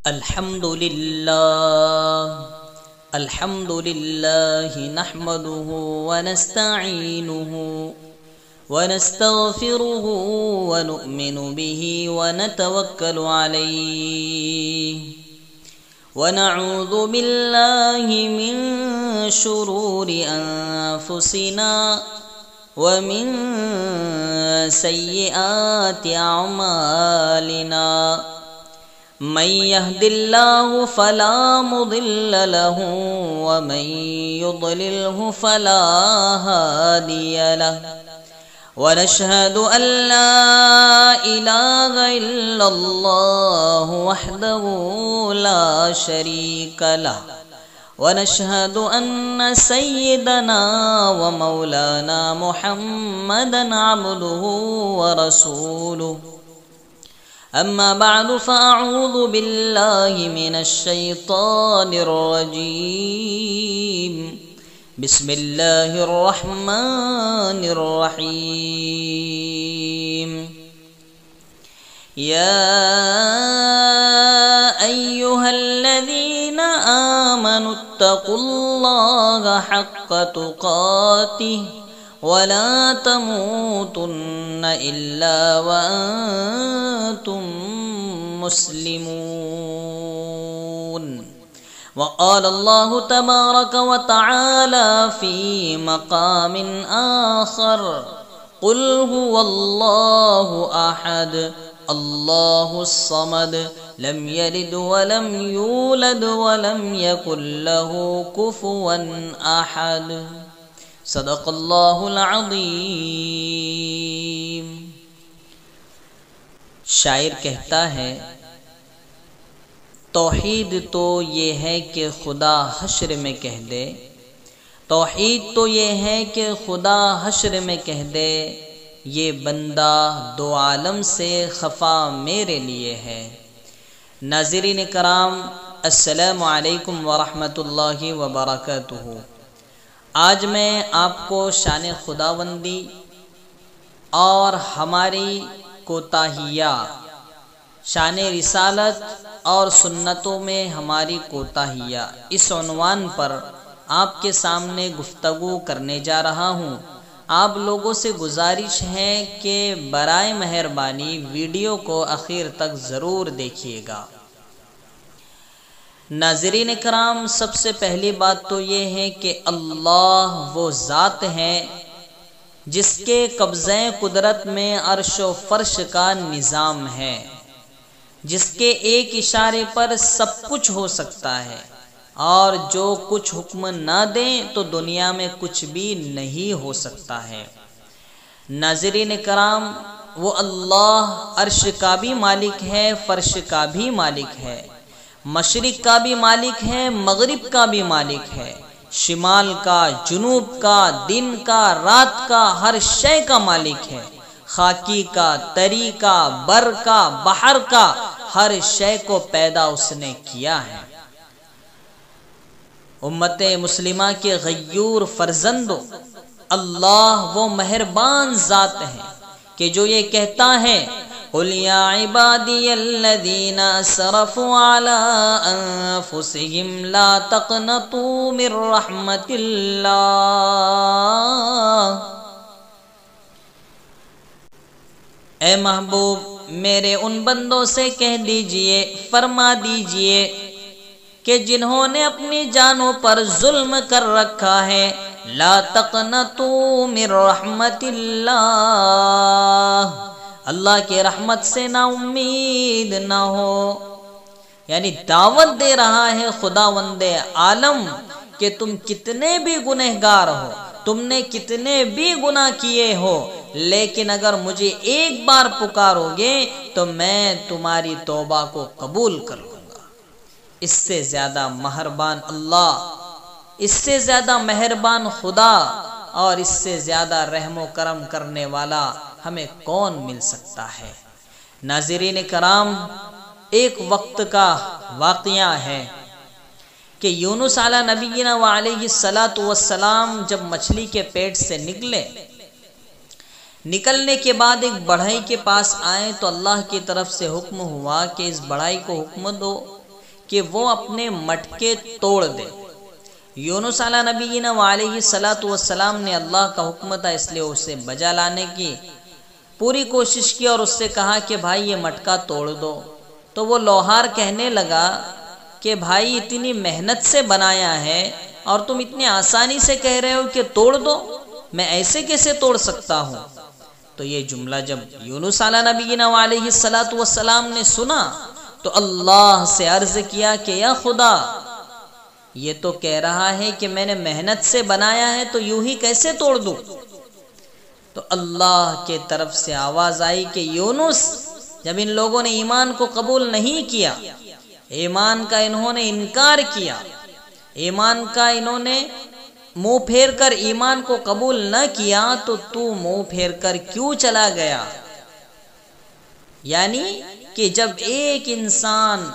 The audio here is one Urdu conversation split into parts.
الحمد لله نحمده ونستعينه ونستغفره ونؤمن به ونتوكل عليه ونعوذ بالله من شرور أنفسنا ومن سيئات أعمالنا من يهد الله فلا مضل له ومن يضلله فلا هادي له ونشهد أن لا إله إلا الله وحده لا شريك له ونشهد أن سيدنا ومولانا محمدا عبده ورسوله أما بعد فأعوذ بالله من الشيطان الرجيم بسم الله الرحمن الرحيم يا أيها الذين آمنوا اتقوا الله حق تقاته ولا تموتن إلا وأنتم مسلمون وقال الله تبارك وتعالى في مقام آخر قل هو الله أحد الله الصمد لم يلد ولم يولد ولم يكن له كفوا أحد صدق اللہ العظیم۔ شاعر کہتا ہے توحید تو یہ ہے کہ خدا حشر میں کہہ دے، توحید تو یہ ہے کہ خدا حشر میں کہہ دے، یہ بندہ دو عالم سے خفا میرے لیے ہے۔ ناظرین کرام، السلام علیکم ورحمۃ اللہ وبرکاتہ۔ آج میں آپ کو شان خداوندی اور ہماری کوتاہیاں، شان رسالت اور سنتوں میں ہماری کوتاہیاں، اس عنوان پر آپ کے سامنے گفتگو کرنے جا رہا ہوں۔ آپ لوگوں سے گزارش ہے کہ برائے مہربانی ویڈیو کو آخر تک ضرور دیکھیے گا۔ ناظرین کرام، سب سے پہلی بات تو یہ ہے کہ اللہ وہ ذات ہے جس کے قبضۂ قدرت میں عرش و فرش کا نظام ہے، جس کے ایک اشارے پر سب کچھ ہو سکتا ہے، اور جو کچھ حکم نہ دیں تو دنیا میں کچھ بھی نہیں ہو سکتا ہے۔ ناظرین کرام، وہ اللہ عرش کا بھی مالک ہے، فرش کا بھی مالک ہے، مشرق کا بھی مالک ہے، مغرب کا بھی مالک ہے، شمال کا، جنوب کا، دن کا، رات کا، ہر شے کا مالک ہے، خاکی کا، تری کا، بر کا، بحر کا، ہر شے کو پیدا اس نے کیا ہے۔ امت مسلمہ کے غیور فرزندوں، اللہ وہ مہربان ذات ہے کہ جو یہ کہتا ہے قُلْ يَا عِبَادِيَ الَّذِينَ أَسْرَفُوا عَلَىٰ أَنفُسِهِمْ لَا تَقْنَطُوا مِن رَحْمَةِ اللَّهِ۔ اے محبوب، میرے ان بندوں سے کہہ دیجئے، فرما دیجئے کہ جنہوں نے اپنی جانوں پر ظلم کر رکھا ہے، لا تقنطوا من رحمت اللہ، اللہ کی رحمت سے نا امید نہ ہو۔ یعنی دعوت دے رہا ہے خداوند عالم کہ تم کتنے بھی گنہگار ہو، تم نے کتنے بھی گناہ کیے ہو، لیکن اگر مجھے ایک بار پکارو گے تو میں تمہاری توبہ کو قبول کر لوں گا۔ اس سے زیادہ مہربان اللہ، اس سے زیادہ مہربان خدا اور اس سے زیادہ رحم و کرم کرنے والا ہمیں کون مل سکتا ہے۔ ناظرین کرام، ایک وقت کا واقعہ ہے کہ یونس علیہ نبینا و علیہ السلام جب مچھلی کے پیٹ سے نکلنے کے بعد ایک بڑھئی کے پاس آئے تو اللہ کی طرف سے حکم ہوا کہ اس بڑھئی کو حکم دو کہ وہ اپنے مٹکے توڑ دے۔ یونس علیہ نبینا علیہ الصلوۃ والسلام نے اللہ کا حکم تھا، اس لیے اسے بجا لانے کی پوری کوشش کی اور اس سے کہا کہ بھائی یہ مٹکا توڑ دو۔ تو وہ لوہار کہنے لگا کہ بھائی اتنی محنت سے بنایا ہے اور تم اتنی آسانی سے کہہ رہے ہو کہ توڑ دو، میں ایسے کیسے توڑ سکتا ہوں؟ تو یہ جملہ جب یونس علیہ نبینا علیہ الصلوۃ والسلام نے سنا تو اللہ سے عرض کیا کہ یا خدا، یہ تو کہہ رہا ہے کہ میں نے محنت سے بنایا ہے تو یوں ہی کیسے توڑ دوں؟ تو اللہ کے طرف سے آواز آئی کہ یونس، جب ان لوگوں نے ایمان کو قبول نہیں کیا، ایمان کا انہوں نے انکار کیا، ایمان کا انہوں نے منہ پھیر کر ایمان کو قبول نہ کیا، تو منہ پھیر کر کیوں چلا گیا؟ یعنی کہ جب ایک انسان،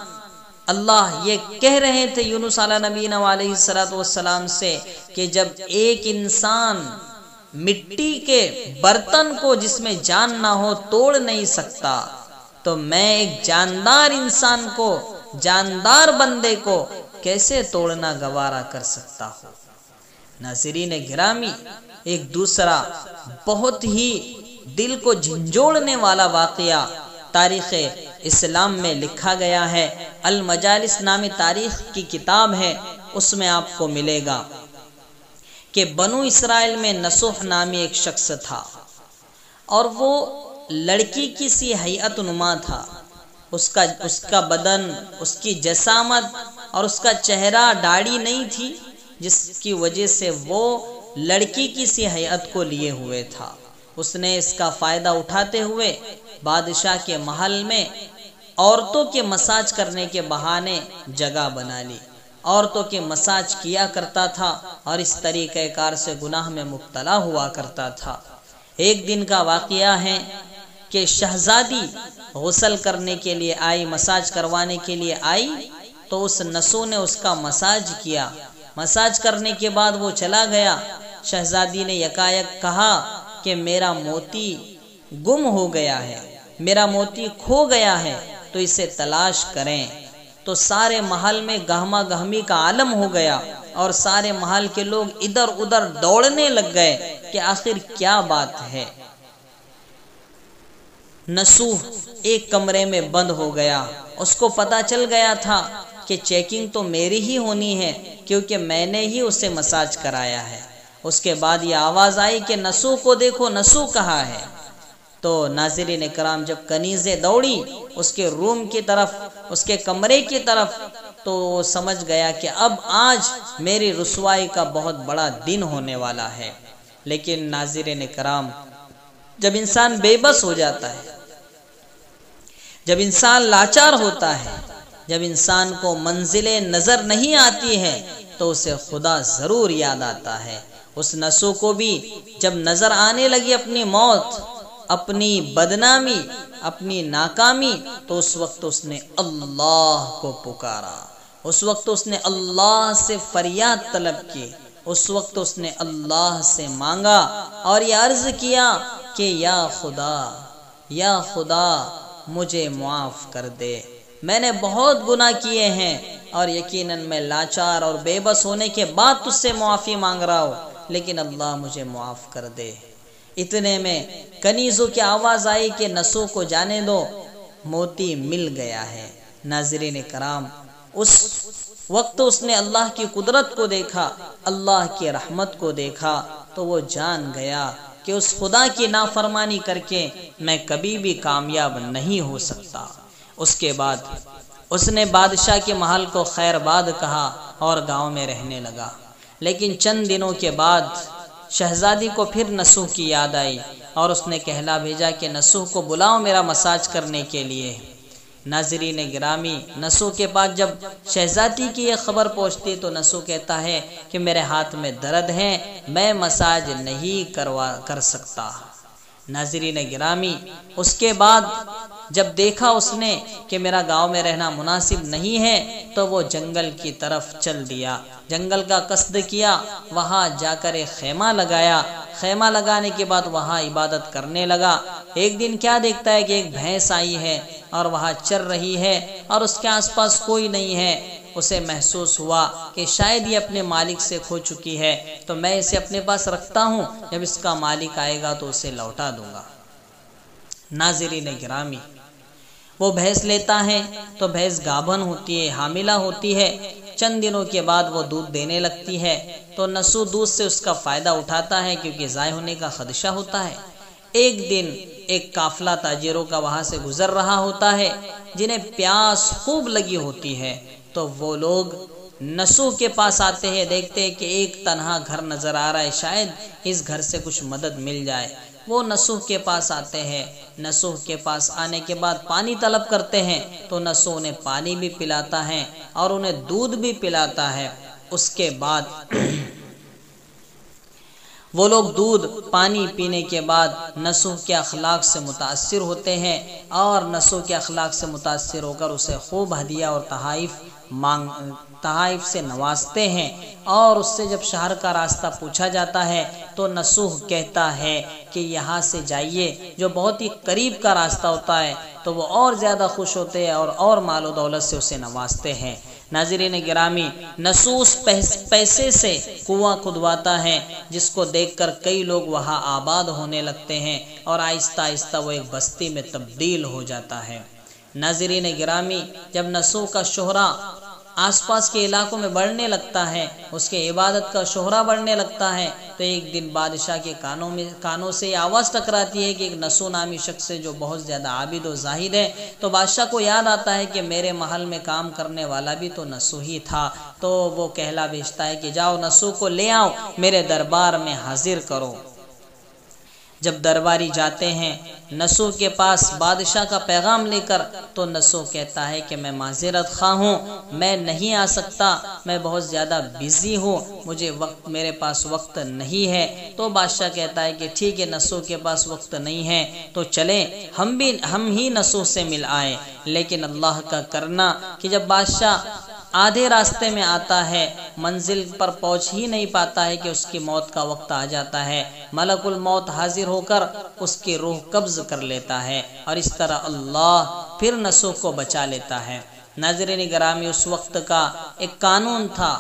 اللہ یہ کہہ رہے تھے یونس علیہ نبینا علیہ الصلوۃ والسلام سے کہ جب ایک انسان مٹی کے برتن کو جس میں جان نہ ہو توڑ نہیں سکتا، تو میں ایک جاندار انسان کو، جاندار بندے کو کیسے توڑنا گوارا کر سکتا ہوں؟ ناظرین گرامی، ایک دوسرا بہت ہی دل کو جھنجھوڑنے والا واقعہ تاریخ اسلام میں لکھا گیا ہے۔ المجالس نامی تاریخ کی کتاب ہے، اس میں آپ کو ملے گا کہ بنو اسرائیل میں نصوح نامی ایک شخص تھا اور وہ لڑکی کی سی ہیئت نما تھا۔ اس کا بدن، اس کی جسامت اور اس کا چہرہ داڑھی نہیں تھی، جس کی وجہ سے وہ لڑکی کی سی ہیئت کو لیے ہوئے تھا۔ اس نے اس کا فائدہ اٹھاتے ہوئے بادشاہ کے محل میں عورتوں کے مساج کرنے کے بہانے جگہ بنا لی، عورتوں کے مساج کیا کرتا تھا اور اس طریقہ کار سے گناہ میں مبتلا ہوا کرتا تھا۔ ایک دن کا واقعہ ہے کہ شہزادی غسل کرنے کے لیے آئی، مساج کروانے کے لیے آئی، تو اس نسو نے اس کا مساج کیا۔ مساج کرنے کے بعد وہ چلا گیا۔ شہزادی نے یکایک کہا کہ میرا موتی گم ہو گیا ہے، میرا موتی کھو گیا ہے، تو اسے تلاش کریں۔ تو سارے محل میں گہما گہمی کا عالم ہو گیا اور سارے محل کے لوگ ادھر ادھر دوڑنے لگ گئے کہ آخر کیا بات ہے۔ نصوح ایک کمرے میں بند ہو گیا۔ اس کو پتا چل گیا تھا کہ چیکنگ تو میری ہی ہونی ہے کیونکہ میں نے ہی اسے مساج کرایا ہے۔ اس کے بعد یہ آواز آئی کہ نصوح کو دیکھو، نصوح کہاں ہے؟ تو ناظرین کرام، جب کنیزیں دوڑی اس کے روم کی طرف، اس کے کمرے کی طرف، تو سمجھ گیا کہ اب آج میری رسوائی کا بہت بڑا دن ہونے والا ہے۔ لیکن ناظرین کرام، جب انسان بے بس ہو جاتا ہے، جب انسان لاچار ہوتا ہے، جب انسان کو منزلیں نظر نہیں آتی ہے، تو اسے خدا ضرور یاد آتا ہے۔ اس نسو کو بھی جب نظر آنے لگی اپنی موت، اپنی بدنامی، اپنی ناکامی، تو اس وقت اس نے اللہ کو پکارا، اس وقت اس نے اللہ سے فریاد طلب کی، اس وقت اس نے اللہ سے مانگا اور یہ عرض کیا کہ یا خدا، یا خدا مجھے معاف کر دے، میں نے بہت گناہ کیے ہیں اور یقیناً میں لاچار اور بے بس ہونے کے بعد تجھ سے معافی مانگ رہا ہوں، لیکن اللہ مجھے معاف کر دے۔ اتنے میں کنیزوں کی آواز آئی کہ نسو کو جانے دو، موتی مل گیا ہے۔ ناظرین کرام، اس وقت اس نے اللہ کی قدرت کو دیکھا، اللہ کی رحمت کو دیکھا، تو وہ جان گیا کہ اس خدا کی نافرمانی کر کے میں کبھی بھی کامیاب نہیں ہو سکتا۔ اس کے بعد اس نے بادشاہ کے محل کو خیر باد کہا اور گاؤں میں رہنے لگا۔ لیکن چند دنوں کے بعد شہزادی کو پھر نسو کی یاد آئی اور اس نے کہلا بھیجا کہ نسو کو بلاؤ میرا مساج کرنے کے لیے۔ ناظرین گرامی، نسو کے پاس جب شہزادی کی یہ خبر پہنچتی تو نسو کہتا ہے کہ میرے ہاتھ میں درد ہے، میں مساج نہیں کر سکتا۔ ناظرین گرامی، اس کے بعد جب دیکھا اس نے کہ میرا گاؤں میں رہنا مناسب نہیں ہے تو وہ جنگل کی طرف چل دیا، جنگل کا قصد کیا، وہاں جا کر ایک خیمہ لگایا، خیمہ لگانے کے بعد وہاں عبادت کرنے لگا۔ ایک دن کیا دیکھتا ہے کہ ایک بھینس آئی ہے اور وہاں چر رہی ہے اور اس کے آس پاس کوئی نہیں ہے۔ اسے محسوس ہوا کہ شاید یہ اپنے مالک سے کھو چکی ہے، تو میں اسے اپنے پاس رکھتا ہوں، جب اس کا مالک آئے گا تو اسے لوٹا دوں گا۔ ناظرین گرامی، وہ بھینس لیتا ہے تو بھینس گابھن ہوتی ہے، حاملہ ہوتی ہے۔ چند دنوں کے بعد وہ دودھ دینے لگتی ہے، تو نسو دودھ سے اس کا فائدہ اٹھاتا ہے کیونکہ ضائع ہونے کا خدشہ ہوتا ہے۔ ایک دن ایک قافلہ تاجروں کا وہاں سے گزر رہا ہوتا ہے، جنہیں پیاس خوب لگی ہوتی ہے، تو وہ لوگ نسو کے پاس آتے ہیں، دیکھتے ہیں کہ ایک تنہا گھر نظر آ رہا ہے، شاید اس گھر سے کچھ مدد مل جائے۔ وہ نسو کے پاس آتے ہیں، نسو کے پاس آنے کے بعد پانی طلب کرتے ہیں، تو نسو انہیں پانی بھی پلاتا ہے اور انہیں دودھ بھی پلاتا ہے۔ اس کے بعد وہ لوگ دودھ پانی پینے کے بعد نسو کے اخلاق سے متاثر ہوتے ہیں اور نسو کے اخلاق سے متاثر ہو کر اسے خوب ہدیہ اور تحائف سے نوازتے ہیں۔ اور اس سے جب شہر کا راستہ پوچھا جاتا ہے تو نسو کہتا ہے کہ یہاں سے جائیے، جو بہت ہی قریب کا راستہ ہوتا ہے، تو وہ اور زیادہ خوش ہوتے ہیں اور مال و دولت سے اسے نوازتے ہیں۔ ناظرین گرامی، نسو اس پیسے سے کنواں کھدواتا ہے جس کو دیکھ کر کئی لوگ وہاں آباد ہونے لگتے ہیں اور آہستہ آہستہ وہ ایک بستی میں تبدیل ہو جاتا ہے۔ ناظرین گرامی، جب نسو کا شہرہ آس پاس کے علاقوں میں بڑھنے لگتا ہے، اس کے عبادت کا شہرہ بڑھنے لگتا ہے، تو ایک دن بادشاہ کے کانوں سے یہ آواز ٹکراتی ہے کہ ایک نسو نامی شخص ہے جو بہت زیادہ عابد و زاہد ہے۔ تو بادشاہ کو یاد آتا ہے کہ میرے محل میں کام کرنے والا بھی تو نسو ہی تھا، تو وہ کہلا بھیجتا ہے کہ جاؤ نسو کو لے آؤ، میرے دربار میں حاضر کرو۔ جب درباری جاتے ہیں نسو کے پاس بادشاہ کا پیغام لے کر، تو نسو کہتا ہے کہ میں معذرت خواہ ہوں، میں نہیں آ سکتا، میں بہت زیادہ بزی ہوں، میرے پاس وقت نہیں ہے۔ تو بادشاہ کہتا ہے کہ ٹھیک ہے، نسو کے پاس وقت نہیں ہے تو چلیں ہم ہی نسو سے مل آئے۔ لیکن اللہ کا کرنا کہ جب بادشاہ آدھے راستے میں آتا ہے، منزل پر پہنچ ہی نہیں پاتا ہے کہ اس کی موت کا وقت آ جاتا ہے، ملک الموت حاضر ہو کر اس کی روح قبض کر لیتا ہے، اور اس طرح اللہ پھر نسو کو بچا لیتا ہے۔ ناظرین گرامی، اس وقت کا ایک قانون تھا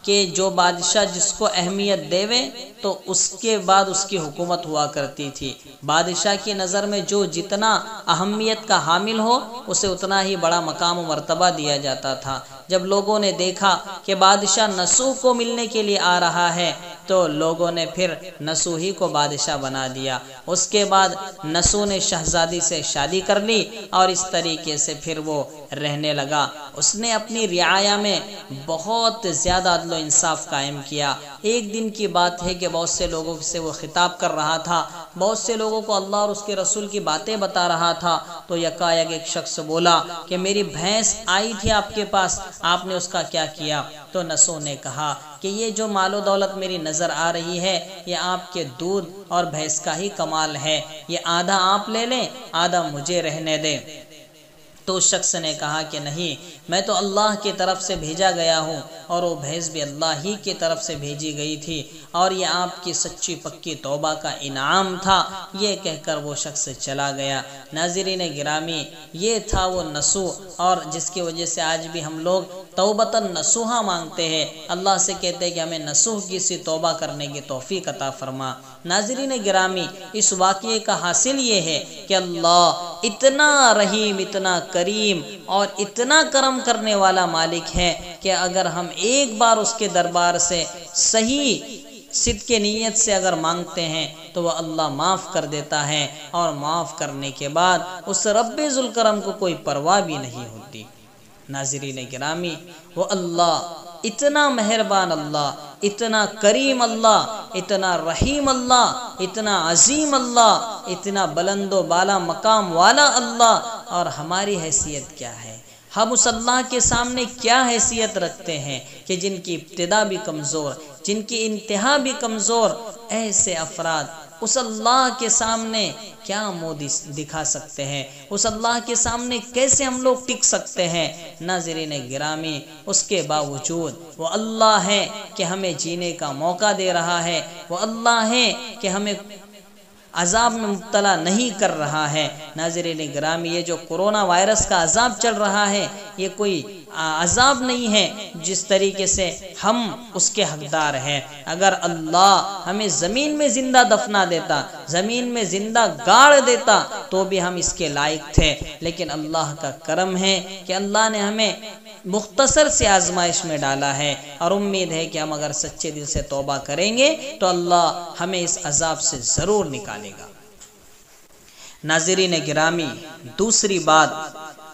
کہ جو بادشاہ جس کو اہمیت دیوے تو اس کے بعد اس کی حکومت ہوا کرتی تھی۔ بادشاہ کی نظر میں جو جتنا اہمیت کا حامل ہو، اسے اتنا ہی بڑا مقام و مرتبہ دیا جاتا تھا۔ جب لوگوں نے دیکھا کہ بادشاہ نسو کو ملنے کے لیے آ رہا ہے، تو لوگوں نے پھر نسو ہی کو بادشاہ بنا دیا۔ اس کے بعد نسو نے شہزادی سے شادی کر لی اور اس طریقے سے پھر وہ رہنے لگا۔ اس نے اپنی رعایا میں بہت زیادہ عدل و انصاف قائم کیا۔ ایک دن کی بات ہے کہ بہت سے لوگوں سے وہ خطاب کر رہا تھا، بہت سے لوگوں کو اللہ اور اس کے رسول کی باتیں بتا رہا تھا، تو یکایک ایک شخص بولا کہ میری بھینس آئی تھی آپ کے پاس، آپ نے اس کا کیا کیا؟ تو نسو نے کہا کہ یہ جو مال و دولت میری نظر آ رہی ہے، یہ آپ کے دودھ اور بھینس کا ہی کمال ہے، یہ آدھا آپ لے لیں، آدھا مجھے رہنے دیں۔ تو اس شخص نے کہا کہ نہیں، میں تو اللہ کی طرف سے بھیجا گیا ہوں، اور وہ بھینس بھی اللہ ہی کی طرف سے بھیجی گئی تھی، اور یہ آپ کی سچی پکی توبہ کا انعام تھا۔ یہ کہہ کر وہ شخص چلا گیا۔ ناظرین گرامی، یہ تھا وہ نسو، اور جس کی وجہ سے آج بھی ہم لوگ توبۃ نصوحا مانگتے ہیں، اللہ سے کہتے ہیں کہ ہمیں نصوح کی سی توبہ کرنے کی توفیق عطا فرما۔ ناظرین گرامی، اس واقعے کا حاصل یہ ہے کہ اللہ اتنا رحیم، اتنا کریم اور اتنا کرم کرنے والا مالک ہے کہ اگر ہم ایک بار اس کے دربار سے صحیح صدق نیت سے اگر مانگتے ہیں تو وہ اللہ معاف کر دیتا ہے، اور معاف کرنے کے بعد اس رب ذوالکرم کو کوئی پرواہ بھی نہیں ہوتی۔ ناظرین گرامی، وہ اللہ اتنا مہربان اللہ، اتنا کریم اللہ، اتنا رحیم اللہ، اتنا عظیم اللہ، اتنا بلند و بالا مقام والا اللہ، اور ہماری حیثیت کیا ہے؟ ہم اس اللہ کے سامنے کیا حیثیت رکھتے ہیں کہ جن کی ابتدا بھی کمزور، جن کی انتہا بھی کمزور، ایسے افراد اس اللہ کے سامنے کیا منہ دکھا سکتے ہیں؟ اس اللہ کے سامنے کیسے ہم لوگ ٹک سکتے ہیں؟ ناظرین گرامی، اس کے باوجود وہ اللہ ہے کہ ہمیں جینے کا موقع دے رہا ہے، وہ اللہ ہے کہ ہمیں عذاب میں مبتلا نہیں کر رہا ہے۔ ناظرین گرامی، یہ جو کرونا وائرس کا عذاب چل رہا ہے، یہ کوئی عذاب نہیں ہے جس طریقے سے ہم اس کے حقدار ہیں۔ اگر اللہ ہمیں زمین میں زندہ دفنا دیتا، زمین میں زندہ گاڑ دیتا، تو بھی ہم اس کے لائق تھے، لیکن اللہ کا کرم ہے کہ اللہ نے ہمیں مختصر سی آزمائش میں ڈالا ہے، اور امید ہے کہ ہم اگر سچے دل سے توبہ کریں گے تو اللہ ہمیں اس عذاب سے ضرور نکالے گا۔ ناظرین گرامی، دوسری بات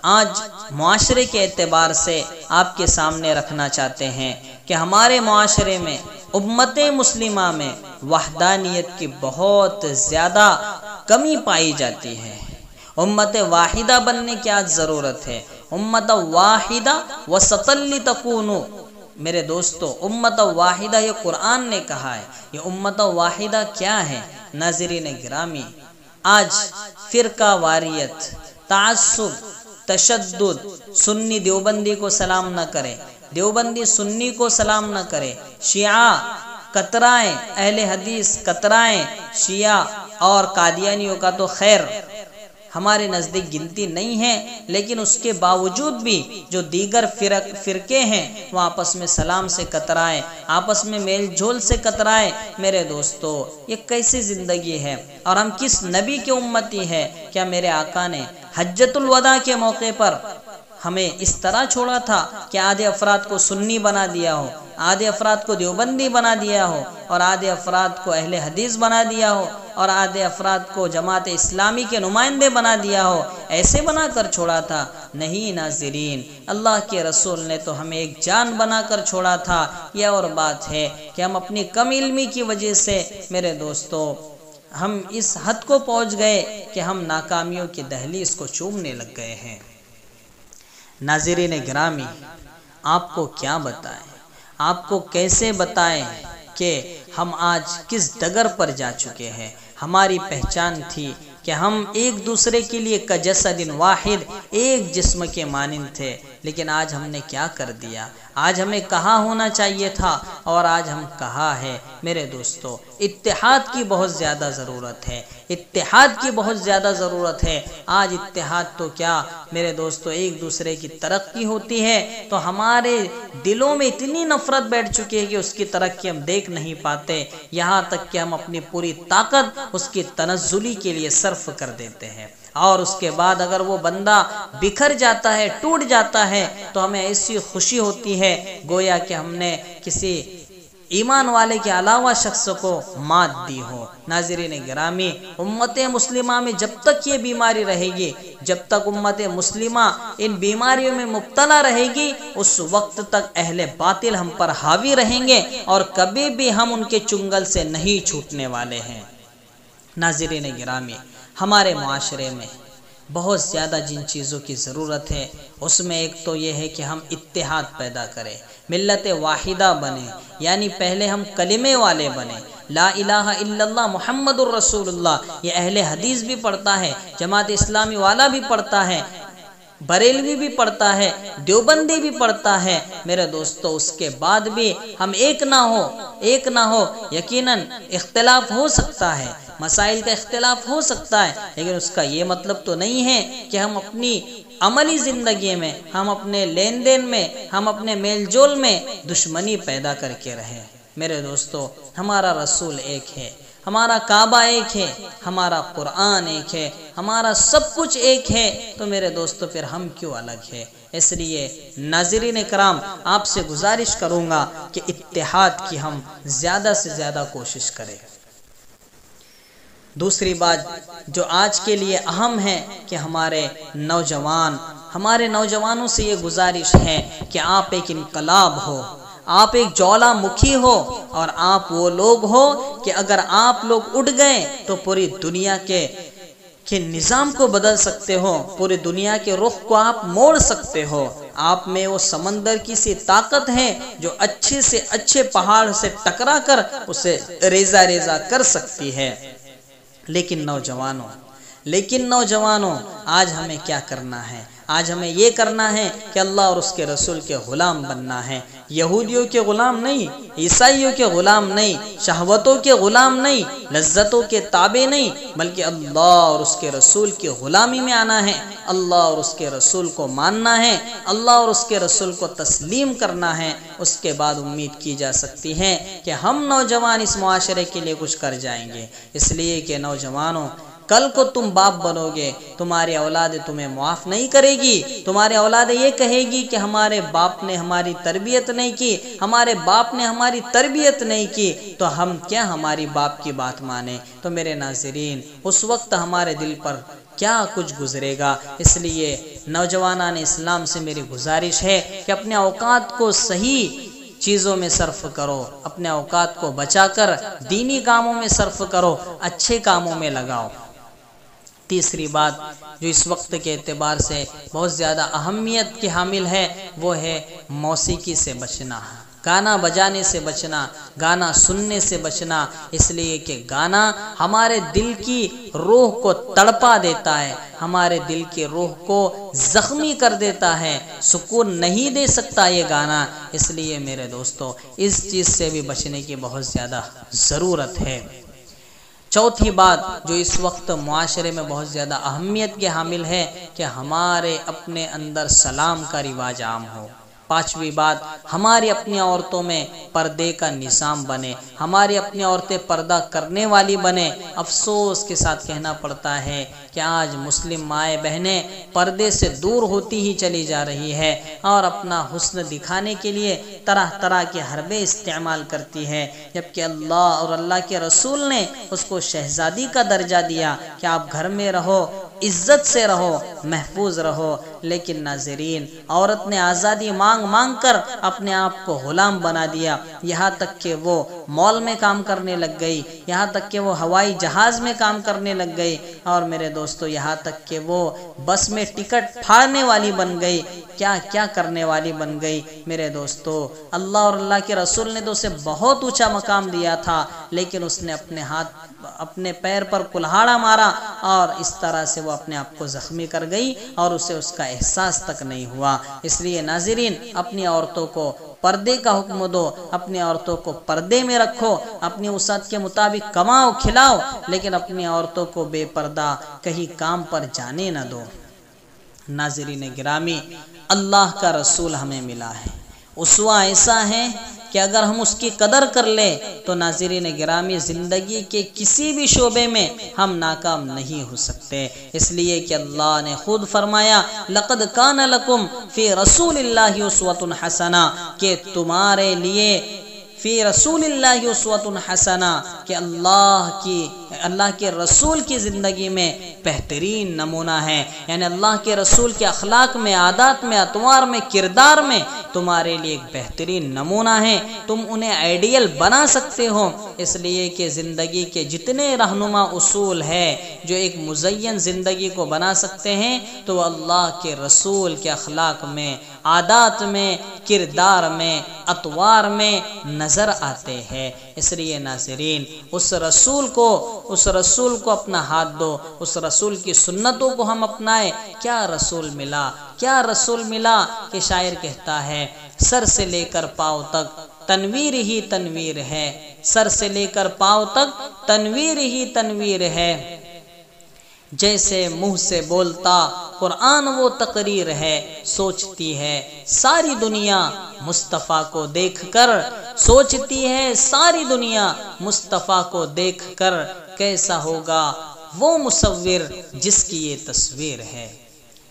آج معاشرے کے اعتبار سے آپ کے سامنے رکھنا چاہتے ہیں کہ ہمارے معاشرے میں، امت مسلمہ میں وحدانیت کی بہت زیادہ کمی پائی جاتی ہے۔ امت واحدہ بننے کی آج ضرورت ہے۔ امت واحدہ وسطا لتکونوا، میرے دوستو، امت واحدہ یہ قرآن نے کہا ہے۔ یہ امت واحدہ کیا ہے؟ ناظرین گرامی، آج فرقہ واریت، تعصب، تشدد، سنی دیوبندی کو سلام نہ کرے، دیوبندی سنی کو سلام نہ کرے، شیعہ کترائیں، اہل حدیث کترائیں، شیعہ اور قادیانیوں کا تو خیر ہمارے نزدیک گنتی نہیں ہے، لیکن اس کے باوجود بھی جو دیگر فرقے ہیں وہ آپس میں سلام سے کترائیں، آپس میں میل جول سے کترائیں۔ میرے دوستو، یہ کیسی زندگی ہے؟ اور ہم کس نبی کے امتی ہیں؟ کیا میرے آقا نے حجۃ الوداع کے موقع پر ہمیں اس طرح چھوڑا تھا کہ آدھے افراد کو سنی بنا دیا ہو، آدھے افراد کو دیوبندی بنا دیا ہو، اور آدھے افراد کو اہل حدیث بنا دیا ہو، اور آدھے افراد کو جماعت اسلامی کے نمائندے بنا دیا ہو؟ ایسے بنا کر چھوڑا تھا؟ نہیں ناظرین، اللہ کے رسول نے تو ہمیں ایک جان بنا کر چھوڑا تھا۔ یہ اور بات ہے کہ ہم اپنی کم علمی کی وجہ سے، میرے دوستو، ہم اس حد کو پہنچ گئے کہ ہم ناکامیوں کی دہلیز کو چومنے لگ گئے ہیں۔ ناظرین گرامی، آپ کو کیا بتائیں، آپ کو کیسے بتائیں کہ ہم آج کس ڈگر پر جا چکے ہیں۔ ہماری پہچان تھی کہ ہم ایک دوسرے کے لیے کجسد واحد، ایک جسم کے مانند تھے، لیکن آج ہم نے کیا کر دیا؟ آج ہمیں کہاں ہونا چاہیے تھا اور آج ہم کہاں ہے؟ میرے دوستو، اتحاد کی بہت زیادہ ضرورت ہے، اتحاد کی بہت زیادہ ضرورت ہے۔ آج اتحاد تو کیا میرے دوستو، ایک دوسرے کی ترقی ہوتی ہے تو ہمارے دلوں میں اتنی نفرت بیٹھ چکی ہے کہ اس کی ترقی ہم دیکھ نہیں پاتے، یہاں تک کہ ہم اپنی پوری طاقت اس کی تنزلی کے لیے صرف کر دیتے ہیں، اور اس کے بعد اگر وہ بندہ بکھر جاتا ہے، ٹوٹ جاتا ہے، تو ہمیں ایسی خوشی ہوتی ہے گویا کہ ہم نے کسی ایمان والے کے علاوہ شخص کو مات دی ہو۔ ناظرین گرامی، امت مسلمہ میں جب تک یہ بیماری رہے گی، جب تک امت مسلمہ ان بیماریوں میں مبتلا رہے گی، اس وقت تک اہل باطل ہم پر حاوی رہیں گے اور کبھی بھی ہم ان کے چنگل سے نہیں چھوٹنے والے ہیں۔ ناظرین گرامی، ہمارے معاشرے میں بہت زیادہ جن چیزوں کی ضرورت ہے، اس میں ایک تو یہ ہے کہ ہم اتحاد پیدا کریں، ملت واحدہ بنیں، یعنی پہلے ہم کلمے والے بنیں، لا الہ الا اللہ محمد الرسول اللہ۔ یہ اہل حدیث بھی پڑھتا ہے، جماعت اسلامی والا بھی پڑھتا ہے، بریلوی بھی پڑھتا ہے، دیوبندی بھی پڑھتا ہے۔ میرے دوستو، اس کے بعد بھی ہم ایک نہ ہو، یقیناً اختلاف ہو سکتا ہے، مسائل کا اختلاف ہو سکتا ہے، لیکن اس کا یہ مطلب تو نہیں ہے کہ ہم اپنی عملی زندگی میں، ہم اپنے لین دین میں، ہم اپنے میل جول میں دشمنی پیدا کر کے رہیں۔ میرے دوستو، ہمارا رسول ایک ہے، ہمارا کعبہ ایک ہے، ہمارا قرآن ایک ہے، ہمارا سب کچھ ایک ہے، تو میرے دوستو پھر ہم کیوں الگ ہے؟ اس لیے ناظرین کرام، آپ سے گزارش کروں گا کہ اتحاد کی ہم زیادہ سے زیادہ کوشش کریں۔ دوسری بات جو آج کے لیے اہم ہے کہ ہمارے نوجوانوں سے یہ گزارش ہے کہ آپ ایک انقلاب ہو، آپ ایک جولا مکھی ہو، اور آپ وہ لوگ ہو کہ اگر آپ لوگ اٹھ گئے تو پوری دنیا کے نظام کو بدل سکتے ہو، پوری دنیا کے رخ کو آپ موڑ سکتے ہو۔ آپ میں وہ سمندر کی سی طاقت ہے جو اچھے سے اچھے پہاڑ سے ٹکرا کر اسے ریزہ ریزہ کر سکتی ہے۔ لیکن لیکن نوجوانوں، آج ہمیں کیا کرنا ہے؟ آج ہمیں یہ کرنا ہے کہ اللہ اور اس کے رسول کے غلام بننا ہے، یہودیوں کے غلام نہیں، عیسائیوں کے غلام نہیں، شہوتوں کے غلام نہیں، لذتوں کے تابع نہیں، بلکہ اللہ اور اس کے رسول کی غلامی میں آنا ہے، اللہ اور اس کے رسول کو ماننا ہے، اللہ اور اس کے رسول کو تسلیم کرنا ہے۔ اس کے بعد امید کی جا سکتی ہے کہ ہم نوجوان اس معاشرے کے لیے کچھ کر جائیں گے، اس لیے کہ نوجوانوں، کل کو تم باپ بنو گے، تمہاری اولاد تمہیں معاف نہیں کرے گی، تمہاری اولاد یہ کہے گی کہ ہمارے باپ نے ہماری تربیت نہیں کی، ہمارے باپ نے ہماری تربیت نہیں کی، تو ہم کیا ہماری باپ کی بات مانیں؟ تو میرے ناظرین، اس وقت ہمارے دل پر کیا کچھ گزرے گا؟ اس لیے نوجوانان اسلام سے میری گزارش ہے کہ اپنے اوقات کو صحیح چیزوں میں صرف کرو، اپنے اوقات کو بچا کر دینی کاموں میں صرف کرو، اچھے کاموں میں لگاؤ۔ تیسری بات جو اس وقت کے اعتبار سے بہت زیادہ اہمیت کی حامل ہے، وہ ہے موسیقی سے بچنا، گانا بجانے سے بچنا، گانا سننے سے بچنا، اس لیے کہ گانا ہمارے دل کی روح کو تڑپا دیتا ہے، ہمارے دل کی روح کو زخمی کر دیتا ہے، سکون نہیں دے سکتا یہ گانا۔ اس لیے میرے دوستو، اس چیز سے بھی بچنے کی بہت زیادہ ضرورت ہے۔ چوتھی بات جو اس وقت معاشرے میں بہت زیادہ اہمیت کے حامل ہے کہ ہمارے اپنے اندر سلام کا رواج عام ہو۔ پانچویں بات، ہماری اپنی عورتوں میں پردے کا نظام بنے، ہماری اپنی عورتیں پردہ کرنے والی بنے۔ افسوس کے ساتھ کہنا پڑتا ہے کہ آج مسلم مائیں بہنیں پردے سے دور ہوتی ہی چلی جا رہی ہے اور اپنا حسن دکھانے کے لیے طرح طرح کے حربے استعمال کرتی ہے، جبکہ اللہ اور اللہ کے رسول نے اس کو شہزادی کا درجہ دیا کہ آپ گھر میں رہو، عزت سے رہو، محفوظ رہو۔ لیکن ناظرین، عورت نے آزادی مانگ مانگ کر اپنے آپ کو غلام بنا دیا، یہاں تک کہ وہ مال میں کام کرنے لگ گئی، یہاں تک کہ وہ ہوائی جہاز میں کام کرنے لگ گئی، اور میرے دوستو یہاں تک کہ وہ بس میں ٹکٹ پھاڑنے والی بن گئی، کیا کیا کرنے والی بن گئی۔ میرے دوستو، اللہ اور اللہ کے رسول نے تو اسے بہت اونچا مقام دیا تھا، لیکن اس نے اپنے پیر پر کلہاڑا مارا اور اس طرح سے وہ اپنے آپ کو زخمی کر گئی اور اسے اس کا احساس تک نہیں ہوا۔ اس لیے ناظرین، اپنی عورتوں کو پردے کا حکم دو، اپنی عورتوں کو پردے میں رکھو، اپنی وسعت کے مطابق کماؤ کھلاؤ، لیکن اپنی عورتوں کو بے پردہ کہیں کام پر جانے نہ دو۔ ناظرین گرامی، اللہ کا رسول ہمیں ملا ہے، اسوہ ایسا ہے کہ اگر ہم اس کی قدر کر لیں تو ناظرین گرامی زندگی کے کسی بھی شعبے میں ہم ناکام نہیں ہو سکتے۔ اس لیے کہ اللہ نے خود فرمایا، لقد کان لکم فی رسول اللہ اسوۃ حسنہ، کہ تمہارے لیے فی رسول اللہ اسوۃ حسنہ، کہ اللہ کے رسول کی زندگی میں بہترین نمونہ ہے، یعنی اللہ کے رسول کے اخلاق میں، عادات میں، اطوار میں، کردار میں تمہارے لیے ایک بہترین نمونہ ہے، تم انہیں آئیڈیل بنا سکتے ہو۔ اس لیے کہ زندگی کے جتنے رہنما اصول ہیں جو ایک مزین زندگی کو بنا سکتے ہیں، تو وہ اللہ کے رسول کے اخلاق میں، عادات میں، کردار میں، اطوار میں نظر آتے ہیں۔ اس لیے ناظرین، اس رسول کو اپنا ہاتھ دو، اس رسول کی سنتوں کو ہم اپنائیں۔ کیا رسول ملا، کیا رسول ملا کہ شاعر کہتا ہے، سر سے لے کر پاؤں تک تنویر ہی تنویر ہے، سر سے لے کر پاؤں تک تنویر ہی تنویر ہے، جیسے منہ سے بولتا قرآن وہ تقریر ہے، سوچتی ہے ساری دنیا مصطفیٰ کو دیکھ کر، سوچتی ہے ساری دنیا مصطفیٰ کو دیکھ کر، کیسا ہوگا وہ مصور جس کی یہ تصویر ہے۔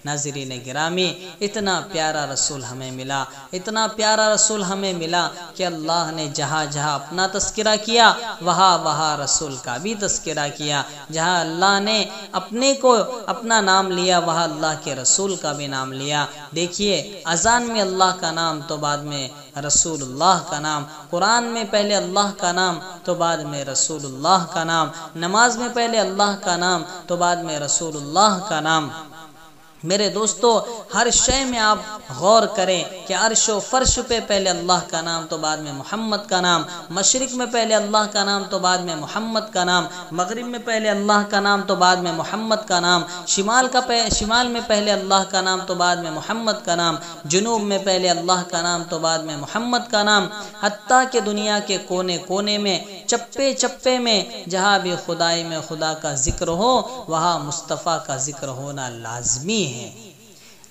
ناظرین گرامی، اتنا پیارا رسول ہمیں ملا، اتنا پیارا رسول ہمیں ملا کہ اللہ نے جہاں جہاں اپنا تذکرہ کیا، وہاں وہاں رسول کا بھی تذکرہ کیا، جہاں اللہ نے اپنے کو اپنا نام لیا، وہاں اللہ کے رسول کا بھی نام لیا۔ دیکھیے، اذان میں اللہ کا نام تو بعد میں رسول اللہ کا نام، قرآن میں پہلے اللہ کا نام تو بعد میں رسول اللہ کا نام، نماز میں پہلے اللہ کا نام تو بعد میں رسول اللہ کا نام۔ میرے دوستو ہر شے میں آپ غور کریں کہ عرش و فرش پہ پہلے اللہ کا نام تو بعد میں محمد کا نام، مشرق میں پہلے اللہ کا نام تو بعد میں محمد کا نام، مغرب میں پہلے اللہ کا نام تو بعد میں محمد کا نام، شمال میں پہلے اللہ کا نام تو بعد میں محمد کا نام، جنوب میں پہلے اللہ کا نام تو بعد میں محمد کا نام، حتیٰ کہ دنیا کے کونے کونے میں چپے چپے میں جہاں بھی خدائی میں خدا کا ذکر ہو وہاں مصطفیٰ کا ذکر ہونا لازمی ہے۔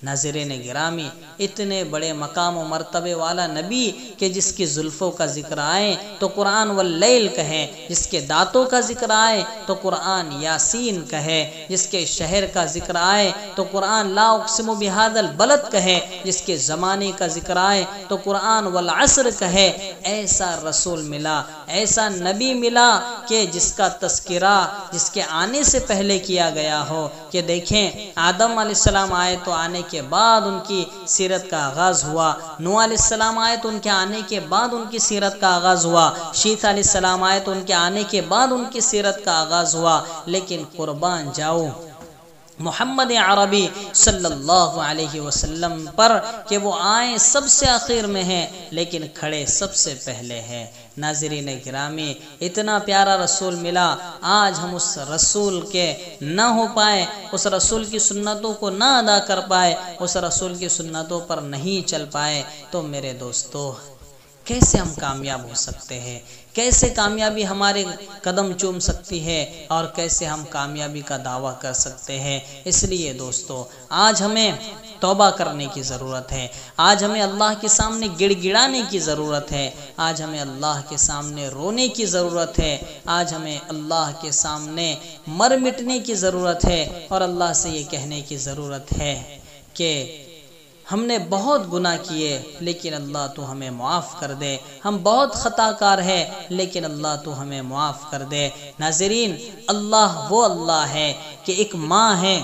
ناظرین گرامی، اتنے بڑے مقام و مرتبے والا نبی کہ جس کی زلفوں کا ذکر آئے تو قرآن واللیل کہے، جس کے دانتوں کا ذکر آئے تو قرآن یاسین کہے، جس کے شہر کا ذکر آئے تو قرآن لا اقسم بہذا البلد کہے، جس کے زمانے کا ذکر آئے تو قرآن والعصر کہے۔ ایسا رسول ملا، ایسا نبی ملا کہ جس کا تذکرہ جس کے آنے سے پہلے کیا گیا ہو کہ دیکھیں آدم علیہ السلام آئے تو آنے کے بعد ان کی سیرت کا آغاز ہوا، نوح علیہ السلام آئے تو ان کے آنے کے بعد ان کی سیرت کا آغاز ہوا، شیث علیہ السلام آئے تو ان کے آنے کے بعد ان کی سیرت کا آغاز ہوا، لیکن قربان جاؤ محمد عربی صلی اللہ علیہ وسلم پر کہ وہ آئیں سب سے آخر میں ہیں لیکن کھڑے سب سے پہلے ہیں۔ ناظرین گرامی، اتنا پیارا رسول ملا، آج ہم اس رسول کے نہ ہو پائے، اس رسول کی سنتوں کو نہ ادا کر پائے، اس رسول کی سنتوں پر نہیں چل پائے، تو میرے دوستو کیسے ہم کامیاب ہو سکتے ہیں؟ کیسے کامیابی ہمارے قدم چوم سکتی ہے اور کیسے ہم کامیابی کا دعویٰ کر سکتے ہیں؟ اس لیے دوستو آج ہمیں توبہ کرنے کی ضرورت ہے، آج ہمیں اللہ کے سامنے گڑ گڑانے کی ضرورت ہے، آج ہمیں اللہ کے سامنے رونے کی ضرورت ہے، آج ہمیں اللہ کے سامنے مر مٹنے کی ضرورت ہے، اور اللہ سے یہ کہنے کی ضرورت ہے کہ ہم نے بہت گناہ کیے لیکن اللہ تو ہمیں معاف کر دے، ہم بہت خطا کار ہیں لیکن اللہ تو ہمیں معاف کر دے۔ ناظرین، اللہ وہ اللہ ہے کہ ایک ماں ہے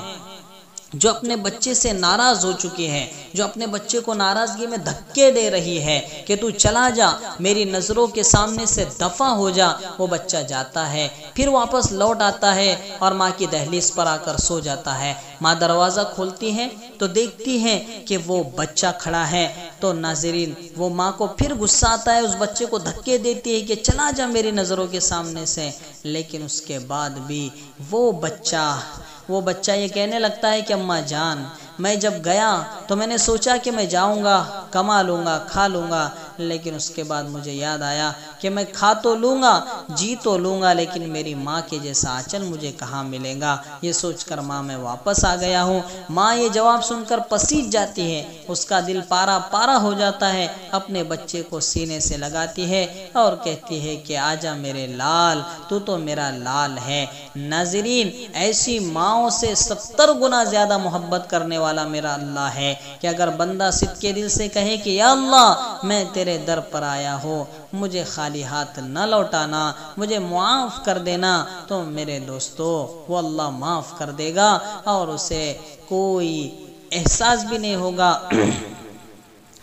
جو اپنے بچے سے ناراض ہو چکی ہے، جو اپنے بچے کو ناراضگی میں دھکے دے رہی ہے کہ تو چلا جا، میری نظروں کے سامنے سے دفع ہو جا۔ وہ بچہ جاتا ہے، پھر واپس لوٹ آتا ہے اور ماں کی دہلیز پر آ کر سو جاتا ہے۔ ماں دروازہ کھولتی ہے تو دیکھتی ہے کہ وہ بچہ کھڑا ہے، تو ناظرین وہ ماں کو پھر غصہ آتا ہے، اس بچے کو دھکے دیتی ہے کہ چلا جا میری نظروں کے سامنے سے، لیکن اس کے بعد بھی وہ بچہ یہ کہنے لگتا ہے کہ اماں جان، میں جب گیا تو میں نے سوچا کہ میں جاؤں گا، کما لوں گا، کھا لوں گا، لیکن اس کے بعد مجھے یاد آیا کہ میں کھا تو لوں گا، جی تو لوں گا، لیکن میری ماں کے جیسا آنچل مجھے کہاں ملے گا۔ یہ سوچ کر ماں میں واپس آ گیا ہوں۔ ماں یہ جواب سن کر پسیج جاتی ہے، اس کا دل پارا پارا ہو جاتا ہے، اپنے بچے کو سینے سے لگاتی ہے اور کہتی ہے کہ آجا میرے لال، تو میرا لال ہے۔ ناظرین، ایسی ماؤں سے 70 گنا زیادہ محبت کرنے والا میرا اللہ ہے کہ اگر بندہ صدق کے دل سے کہے کہ یا اللہ میں تیرے در پر آیا ہوں، مجھے خالی ہاتھ نہ لوٹانا، مجھے معاف کر دینا، تو میرے دوستو وہ اللہ معاف کر دے گا اور اسے کوئی احساس بھی نہیں ہوگا۔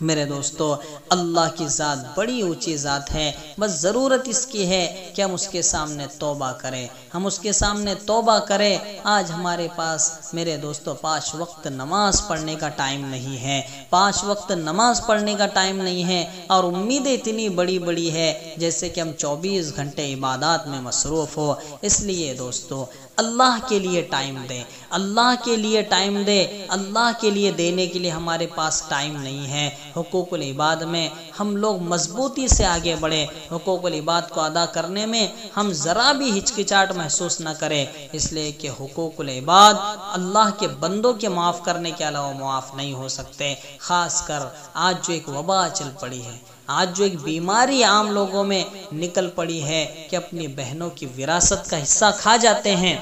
میرے دوستو، اللہ کی ذات بڑی اونچی ذات ہے، بس ضرورت اس کی ہے کہ ہم اس کے سامنے توبہ کریں، ہم اس کے سامنے توبہ کریں۔ آج ہمارے پاس میرے دوستو 5 وقت نماز پڑھنے کا ٹائم نہیں ہے، 5 وقت نماز پڑھنے کا ٹائم نہیں ہے، اور امیدیں اتنی بڑی بڑی ہے جیسے کہ ہم 24 گھنٹے عبادات میں مصروف ہو۔ اس لیے دوستو اللہ کے لیے ٹائم دیں، اللہ کے لیے ٹائم دے، اللہ کے لیے دینے کے لیے ہمارے پاس ٹائم نہیں ہے۔ حقوق العباد میں ہم لوگ مضبوطی سے آگے بڑھیں، حقوق العباد کو ادا کرنے میں ہم ذرا بھی ہچکچاہٹ محسوس نہ کریں، اس لیے کہ حقوق العباد اللہ کے بندوں کے معاف کرنے کے علاوہ معاف نہیں ہو سکتے۔ خاص کر آج جو ایک وبا چل پڑی ہے، آج جو ایک بیماری عام لوگوں میں نکل پڑی ہے کہ اپنی بہنوں کی وراثت کا حصہ کھا جاتے ہیں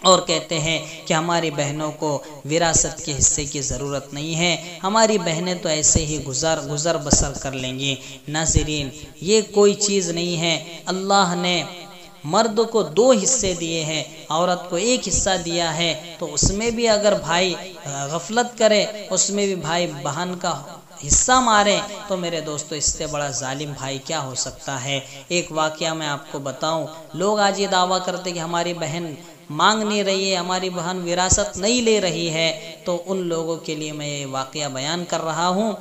اور کہتے ہیں کہ ہماری بہنوں کو وراثت کے حصے کی ضرورت نہیں ہے، ہماری بہنیں تو ایسے ہی گزر بسر کر لیں گی۔ ناظرین، یہ کوئی چیز نہیں ہے۔ اللہ نے مرد کو 2 حصے دیے ہیں، عورت کو 1 حصہ دیا ہے، تو اس میں بھی اگر بھائی غفلت کرے، اس میں بھی بھائی بہن کا حصہ مارے، تو میرے دوستو اس سے بڑا ظالم بھائی کیا ہو سکتا ہے۔ ایک واقعہ میں آپ کو بتاؤں، لوگ آج یہ دعویٰ کرتے کہ ہماری بہن مانگ نہیں رہی ہے، ہماری بہن وراثت نہیں لے رہی ہے، تو ان لوگوں کے لیے میں یہ واقعہ بیان کر رہا ہوں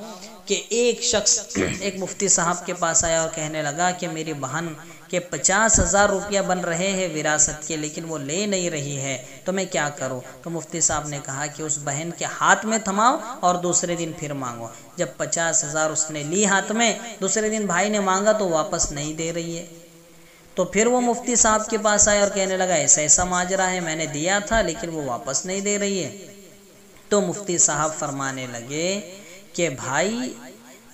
کہ ایک شخص ایک مفتی صاحب کے پاس آیا اور کہنے لگا کہ میری بہن کے 50,000 روپیہ بن رہے ہیں وراثت کے، لیکن وہ لے نہیں رہی ہے، تو میں کیا کروں؟ تو مفتی صاحب نے کہا کہ اس بہن کے ہاتھ میں تھماؤ اور دوسرے دن پھر مانگو۔ جب 50,000 اس نے لی ہاتھ میں، دوسرے دن بھائی نے مانگا تو واپس نہیں دے رہی ہے، تو پھر وہ مفتی صاحب کے پاس آیا اور کہنے لگا ایسا ایسا ماجرا ہے، میں نے دیا تھا لیکن وہ واپس نہیں دے رہی ہے۔ تو مفتی صاحب فرمانے لگے کہ بھائی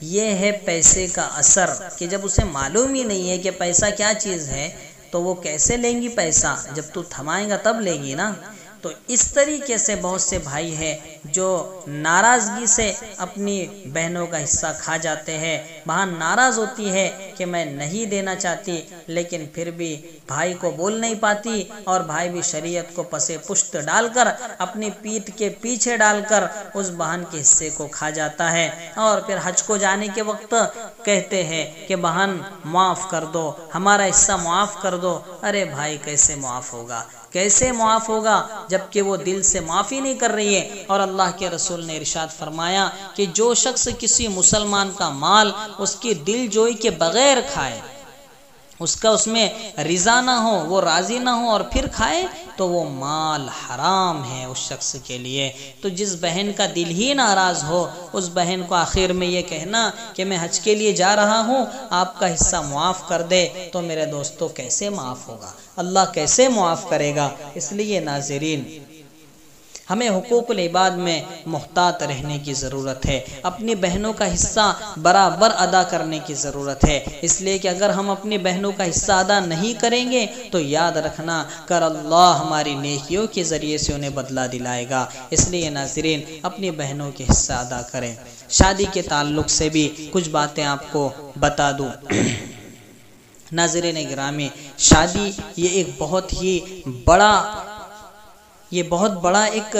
یہ ہے پیسے کا اثر، کہ جب اسے معلوم ہی نہیں ہے کہ پیسہ کیا چیز ہے تو وہ کیسے لیں گی پیسہ؟ جب تو تھمائیں گا تب لے گی نا۔ تو اس طریقے سے بہت سے بھائی ہیں جو ناراضگی سے اپنی بہنوں کا حصہ کھا جاتے ہیں، بہن ناراض ہوتی ہے کہ میں نہیں دینا چاہتی، لیکن پھر بھی بھائی کو بول نہیں پاتی، اور بھائی بھی شریعت کو پسے پشت ڈال کر اپنی پیٹھ کے پیچھے ڈال کر اس بہن کے حصے کو کھا جاتا ہے، اور پھر حج کو جانے کے وقت کہتے ہیں کہ بہن معاف کر دو، ہمارا حصہ معاف کر دو۔ ارے بھائی کیسے معاف ہوگا؟ کیسے معاف ہوگا جبکہ وہ دل سے معافی نہیں کر رہی ہے؟ اور اللہ کے رسول نے ارشاد فرمایا کہ جو شخص کسی مسلمان کا مال اس کی دل جوئی کے بغیر کھائے، اس کا اس میں رضا نہ ہو، وہ راضی نہ ہو اور پھر کھائے، تو وہ مال حرام ہے اس شخص کے لیے۔ تو جس بہن کا دل ہی ناراض ہو، اس بہن کو آخر میں یہ کہنا کہ میں حج کے لیے جا رہا ہوں، آپ کا حصہ معاف کر دے، تو میرے دوستو کیسے معاف ہوگا؟ اللہ کیسے معاف کرے گا؟ اس لیے ناظرین، ہمیں حقوق العباد میں محتاط رہنے کی ضرورت ہے، اپنی بہنوں کا حصہ برابر ادا کرنے کی ضرورت ہے، اس لیے کہ اگر ہم اپنی بہنوں کا حصہ ادا نہیں کریں گے تو یاد رکھنا کر اللہ ہماری نیکیوں کے ذریعے سے انہیں بدلہ دلائے گا۔ اس لیے ناظرین اپنی بہنوں کے حصہ ادا کریں۔ شادی کے تعلق سے بھی کچھ باتیں آپ کو بتا دوں۔ ناظرین گرامی، شادی یہ ایک بہت بڑا ایک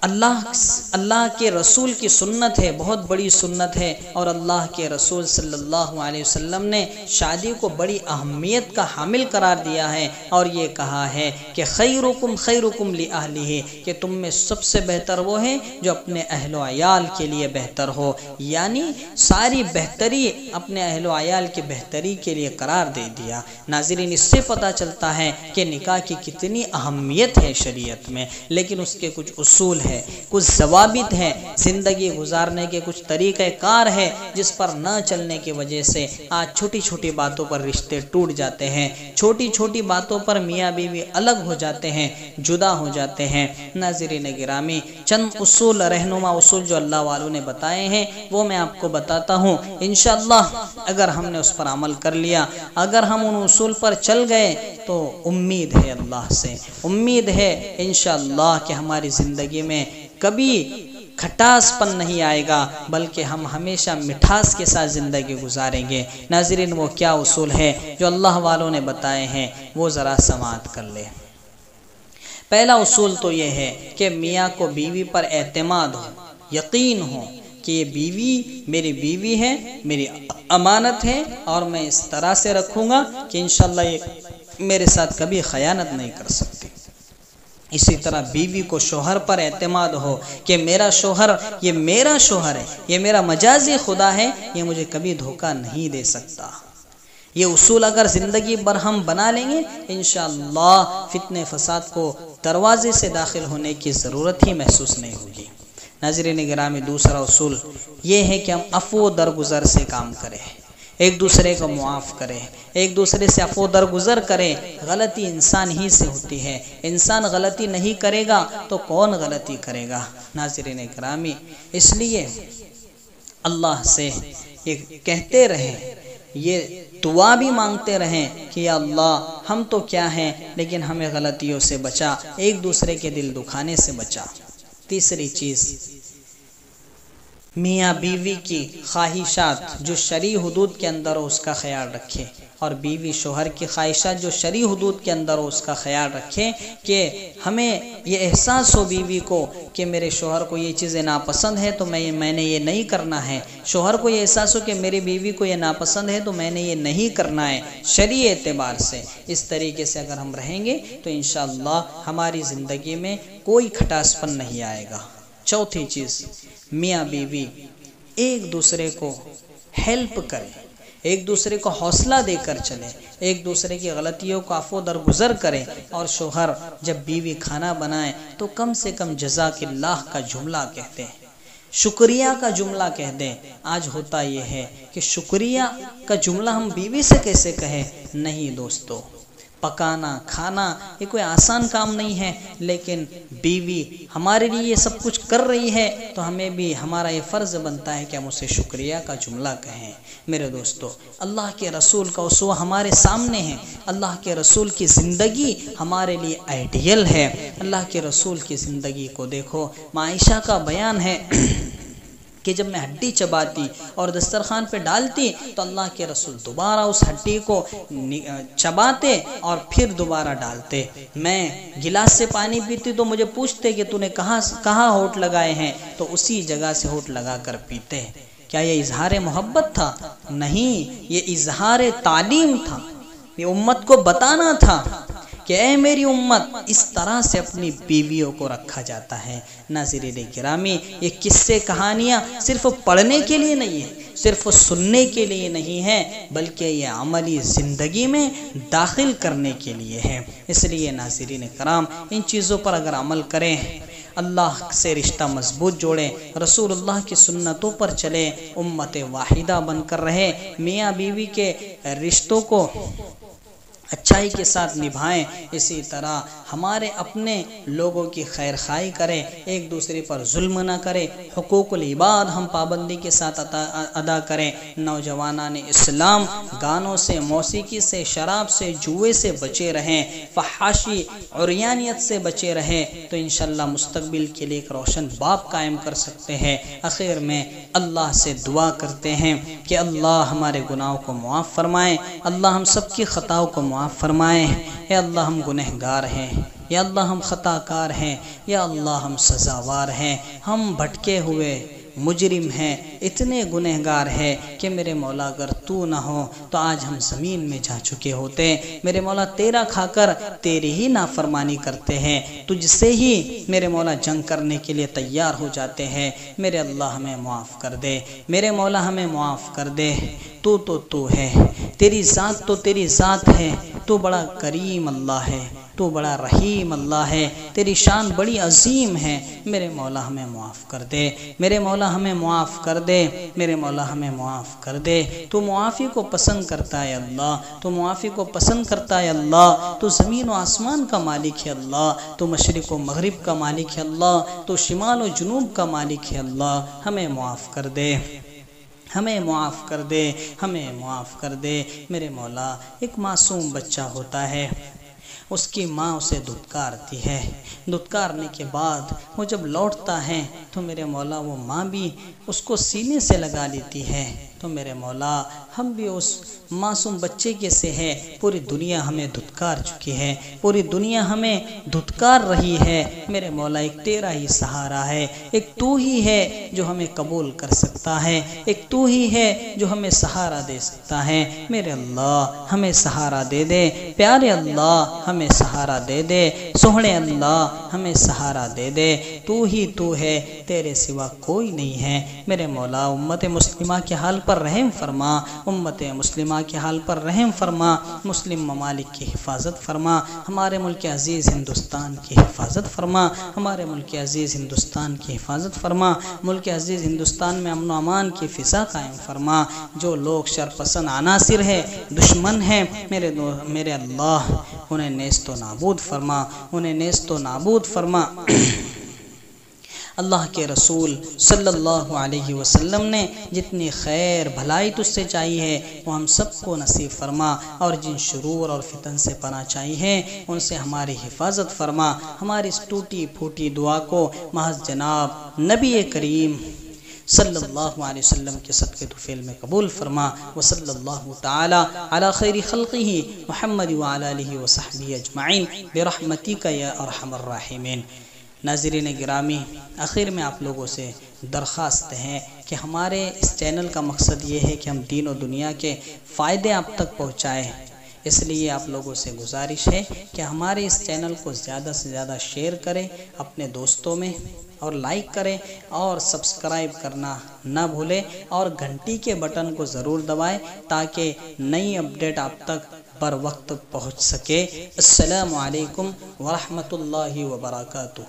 اللہ کے رسول کی سنت ہے، بہت بڑی سنت ہے، اور اللہ کے رسول صلی اللہ علیہ وسلم نے شادی کو بڑی اہمیت کا حامل قرار دیا ہے، اور یہ کہا ہے کہ خیرکم خیرکم لأہلہ، کہ تم میں سب سے بہتر وہ ہے جو اپنے اہل و عیال کے لیے بہتر ہو، یعنی ساری بہتری اپنے اہل و عیال کی بہتری کے لیے قرار دے دیا۔ ناظرین اس سے پتہ چلتا ہے کہ نکاح کی کتنی اہمیت ہے شریعت میں، لیکن اس کے کچھ اصول ہیں، کچھ ضوابط ہیں، زندگی گزارنے کے کچھ طریقہ کار ہے جس پر نہ چلنے کی وجہ سے آج چھوٹی چھوٹی باتوں پر رشتے ٹوٹ جاتے ہیں، چھوٹی چھوٹی باتوں پر میاں بیوی الگ ہو جاتے ہیں، جدا ہو جاتے ہیں۔ ناظرین گرامی، چند اصول، رہنما اصول جو اللہ والوں نے بتائے ہیں وہ میں آپ کو بتاتا ہوں۔ انشاءاللہ اگر ہم نے اس پر عمل کر لیا، اگر ہم ان اصول پر چل گئے تو امید ہے اللہ سے، امید ہے انشاءاللہ کہ ہماری زندگی میں کبھی کھٹاس پن نہیں آئے گا، بلکہ ہم ہمیشہ مٹھاس کے ساتھ زندگی گزاریں گے۔ ناظرین وہ کیا اصول ہے جو اللہ والوں نے بتائے ہیں وہ ذرا سماعت کر لے۔ پہلا اصول تو یہ ہے کہ میاں کو بیوی پر اعتماد ہو، یقین ہو کہ یہ بیوی میری بیوی ہے، میری امانت ہے، اور میں اس طرح سے رکھوں گا کہ انشاءاللہ یہ میرے ساتھ کبھی خیانت نہیں کر سکتی۔ اسی طرح بیوی کو شوہر پر اعتماد ہو کہ میرا شوہر یہ میرا شوہر ہے، یہ میرا مجازی خدا ہے، یہ مجھے کبھی دھوکہ نہیں دے سکتا۔ یہ اصول اگر زندگی بھر ہم بنا لیں گے انشاءاللہ فتنہ فساد کو دروازے سے داخل ہونے کی ضرورت ہی محسوس نہیں ہوگی۔ ناظرین گرامی، دوسرا اصول یہ ہے کہ ہم عفو درگزر سے کام کریں، ایک دوسرے کو معاف کرے، ایک دوسرے سے عفو درگزر کرے۔ غلطی انسان ہی سے ہوتی ہے، انسان غلطی نہیں کرے گا تو کون غلطی کرے گا؟ ناظرین اکرامی، اس لیے اللہ سے یہ کہتے رہیں، یہ دعا بھی مانگتے رہیں کہ یا اللہ ہم تو کیا ہیں لیکن ہمیں غلطیوں سے بچا، ایک دوسرے کے دل دکھانے سے بچا۔ تیسری چیز میاں بیوی کی خواہشات جو شرعی حدود کے اندر ہو اس کا خیال رکھے، اور بیوی شوہر کی خواہشات جو شرعی حدود کے اندر ہو اس کا خیال رکھے، کہ ہمیں یہ احساس ہو بیوی کو کہ میرے شوہر کو یہ چیزیں ناپسند ہے تو میں نے یہ نہیں کرنا ہے، شوہر کو یہ احساس ہو کہ میری بیوی کو یہ ناپسند ہے تو میں نے یہ نہیں کرنا ہے شرعی اعتبار سے۔ اس طریقے سے اگر ہم رہیں گے تو انشاءاللہ ہماری زندگی میں کوئی کھٹاس پن نہیں آئے گا۔ چوتھی چیز، میاں بیوی ایک دوسرے کو ہیلپ کریں، ایک دوسرے کو حوصلہ دے کر چلیں، ایک دوسرے کی غلطیوں کو عفو درگزر کریں، اور شوہر جب بیوی کھانا بنائے تو کم سے کم جزاک اللہ کا جملہ کہتے ہیں، شکریہ کا جملہ کہہ دیں۔ آج ہوتا یہ ہے کہ شکریہ کا جملہ ہم بیوی سے کیسے کہیں؟ نہیں دوستو، پکانا کھانا یہ کوئی آسان کام نہیں ہے، لیکن بیوی ہمارے لیے یہ سب کچھ کر رہی ہے تو ہمیں بھی ہمارا یہ فرض بنتا ہے کہ ہم اسے شکریہ کا جملہ کہیں۔ میرے دوستو، اللہ کے رسول کا اسوہ ہمارے سامنے ہے، اللہ کے رسول کی زندگی ہمارے لیے آئیڈیل ہے۔ اللہ کے رسول کی زندگی کو دیکھو، عائشہ کا بیان ہے کہ جب میں ہڈی چباتی اور دسترخوان پہ ڈالتی تو اللہ کے رسول دوبارہ اس ہڈی کو چباتے اور پھر دوبارہ ڈالتے۔ میں گلاس سے پانی پیتی تو مجھے پوچھتے کہ تو نے کہاں ہونٹ لگائے ہیں، تو اسی جگہ سے ہونٹ لگا کر پیتے۔ کیا یہ اظہار محبت تھا؟ نہیں، یہ اظہار تعلیم تھا، یہ امت کو بتانا تھا کہ اے میری امت، اس طرح سے اپنی بیویوں کو رکھا جاتا ہے۔ ناظرین گرامی، یہ قصے کہانیاں صرف پڑھنے کے لیے نہیں ہیں، صرف سننے کے لیے نہیں ہے، بلکہ یہ عملی زندگی میں داخل کرنے کے لیے ہے۔ اس لیے ناظرین کرام، ان چیزوں پر اگر عمل کریں، اللہ سے رشتہ مضبوط جوڑیں، رسول اللہ کی سنتوں پر چلیں، امت واحدہ بن کر رہے، میاں بیوی کے رشتوں کو اچھائی کے ساتھ نبھائیں، اسی طرح ہمارے اپنے لوگوں کی خیر خواہی کریں، ایک دوسرے پر ظلم نہ کریں، حقوق العباد ہم پابندی کے ساتھ ادا کریں۔ نوجوانان اسلام گانوں سے، موسیقی سے، شراب سے، جوئے سے بچے رہیں، فحاشی عریانیت سے بچے رہیں، تو انشاءاللہ مستقبل کے لیے ایک روشن باب قائم کر سکتے ہیں۔ آخر میں اللہ سے دعا کرتے ہیں کہ اللہ ہمارے گناہوں کو معاف فرمائے، اللہ ہم سب کی خطاؤں کو معاف فرمائے۔ اے اللہ ہم گنہگار ہیں، یا اللہ ہم خطا کار ہیں، یا اللہ ہم سزاوار ہیں، ہم بھٹکے ہوئے مجرم ہیں، اتنے گنہگار ہیں کہ میرے مولا اگر تو نہ ہو تو آج ہم زمین میں جا چکے ہوتے۔ میرے مولا تیرا کھا کر تیری ہی نافرمانی کرتے ہیں، تجھ سے ہی میرے مولا جنگ کرنے کے لیے تیار ہو جاتے ہیں۔ میرے اللہ ہمیں معاف کر دے، میرے مولا ہمیں معاف کر دے۔ تو ہے، تیری ذات تو تیری ذات ہے، تو بڑا کریم اللہ ہے، تو بڑا رحیم اللہ ہے، تیری شان بڑی عظیم ہے۔ میرے مولا ہمیں معاف کر دے، میرے مولا ہمیں معاف کر دے، میرے مولا ہمیں معاف کر دے۔ تو معافی کو پسند کرتا ہے اللہ، تو معافی کو پسند کرتا ہے اللہ، تو زمین و آسمان کا مالک ہے اللہ، تو مشرق و مغرب کا مالک ہے اللہ، تو شمال و جنوب کا مالک ہے اللہ۔ ہمیں معاف کر دے، ہمیں معاف کر دے، ہمیں معاف کر دے۔ میرے مولا، ایک معصوم بچہ ہوتا ہے، اس کی ماں اسے دھتکارتی ہے، دھتکارنے کے بعد وہ جب لوٹتا ہے تو میرے مولا وہ ماں بھی اس کو سینے سے لگا لیتی ہے۔ تو میرے مولا، ہم بھی اس معصوم بچے کے سے ہے، پوری دنیا ہمیں دھتکار چکی ہے، پوری دنیا ہمیں دھتکار رہی ہے۔ میرے مولا، ایک تیرا ہی سہارا ہے، ایک تو ہی ہے جو ہمیں قبول کر سکتا ہے، ایک تو ہی ہے جو ہمیں سہارا دے سکتا ہے۔ میرے اللہ، ہمیں سہارا دے دے، پیارے اللہ ہمیں سہارا دے دے، سوہنے اللہ ہمیں سہارا دے دے۔ تو ہی تو ہے، تیرے سوا کوئی نہیں ہے۔ میرے مولا، امت مسلمہ کے حال پر رحم فرما، امت مسلمہ کے حال پر رحم فرما، مسلم ممالک کی حفاظت فرما، ہمارے ملک عزیز ہندوستان کی حفاظت فرما، ہمارے ملک عزیز ہندوستان کی حفاظت فرما، ملک عزیز ہندوستان میں امن و امان کی فضا قائم فرما۔ جو لوگ شرپسند عناصر ہیں، دشمن ہیں، میرے اللہ انہیں نیست و نابود فرما، انہیں نیست و نابود فرما۔ اللہ کے رسول صلی اللہ علیہ وسلم نے جتنی خیر بھلائی تجھ سے چاہی ہے وہ ہم سب کو نصیب فرما، اور جن شرور اور فتن سے پناہ چاہی ہے ان سے ہماری حفاظت فرما۔ ہماری اس ٹوٹی پھوٹی دعا کو محض جناب نبی کریم صلی اللہ علیہ وسلم کے صدقے طفیل میں قبول فرما وصلی اللہ تعالی علی خیر خلقہ محمد وعلی آلہ وصحبہ اجمعین برحمتک یا ارحم الراحمین۔ ناظرین گرامی، آخر میں آپ لوگوں سے درخواست ہے کہ ہمارے اس چینل کا مقصد یہ ہے کہ ہم دین و دنیا کے فائدے آپ تک پہنچائیں، اس لیے آپ لوگوں سے گزارش ہے کہ ہمارے اس چینل کو زیادہ سے زیادہ شیئر کریں اپنے دوستوں میں، اور لائک کریں اور سبسکرائب کرنا نہ بھولیں، اور گھنٹی کے بٹن کو ضرور دبائیں تاکہ نئی اپڈیٹ آپ تک بر وقت پہنچ سکے۔ السلام علیکم ورحمۃ اللہ وبرکاتہ۔